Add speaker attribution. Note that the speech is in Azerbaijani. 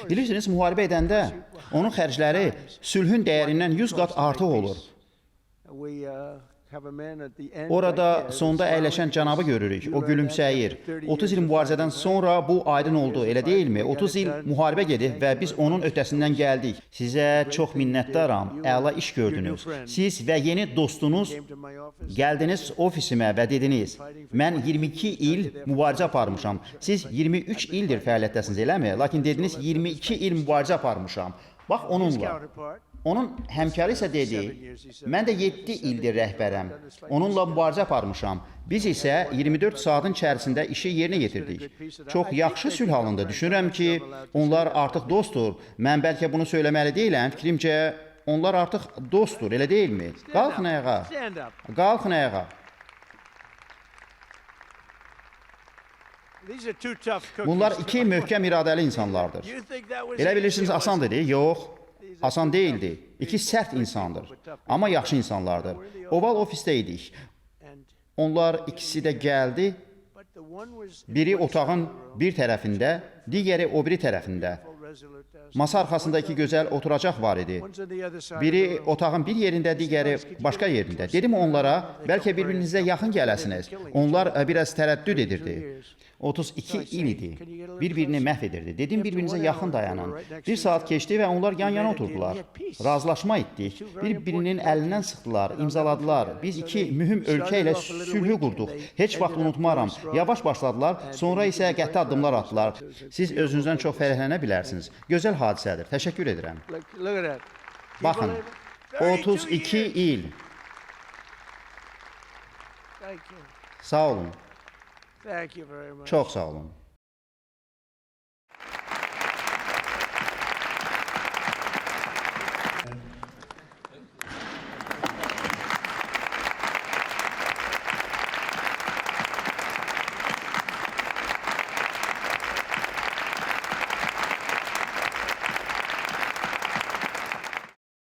Speaker 1: Bilirsiniz, müharibə edəndə onun xərcləri sülhün dəyərindən 100 qat artıq olur. Orada sonda əyləşən cənabı görürük, o gülümsəyir. 30 il mübarizədən sonra bu aydın oldu, elə deyilmi? 30 il müharibə gedib və biz onun ötəsindən gəldik. Sizə çox minnətdaram, əla iş gördünüz. Siz və yeni dostunuz gəldiniz ofisimə və dediniz, mən 22 il mübarizə aparmışam. Siz 23 ildir fəaliyyətdəsiniz, eləmi? Lakin dediniz, 22 il mübarizə aparmışam. Bax onunla. Onun həmkarı isə dedi, mən də 7 ildir rəhbərəm, onunla mübarizə aparmışam. Biz isə 24 saatın içərisində işi yerinə yetirdik. Çox yaxşı sülh halında düşünürəm ki, onlar artıq dostdur. Mən bəlkə bunu söyləməli deyiləm, fikrimcə onlar artıq dostdur, elə deyilmi? Qalxın ayağa, qalxın ayağa. Bunlar iki möhkəm iradəli insanlardır. Elə bilirsiniz, asan dedi? Yox. Asan deyildi. İki sərt insandır. Amma yaxşı insanlardır. Oval ofisdə idik. Onlar ikisi də gəldi. Biri otağın bir tərəfində, digəri o biri tərəfində. Masa arxasında iki gözəl oturacaq var idi. Biri otağın bir yerində, digəri başqa yerində. Dedim onlara, bəlkə bir-birinizə yaxın gələsiniz. Onlar biraz tərəddüd edirdi. 32 il idi. Bir-birini məhv edirdi. Dedim, bir-birinizə yaxın dayanın. Bir saat keçdi və onlar yan-yana oturdular. Razılaşma etdik. Bir-birinin əlindən sıxdılar, imzaladılar. Biz iki mühüm ölkə ilə sülhü qurduq. Heç vaxt unutmaram. Yavaş başladılar, sonra isə qəti addımlar atdılar. Siz özünüzdən çox fərəhlənə bilərsiniz. Gözəl hadisədir. Təşəkkür edirəm. Baxın, 32 il. Sağ olun. Çox sağ olun.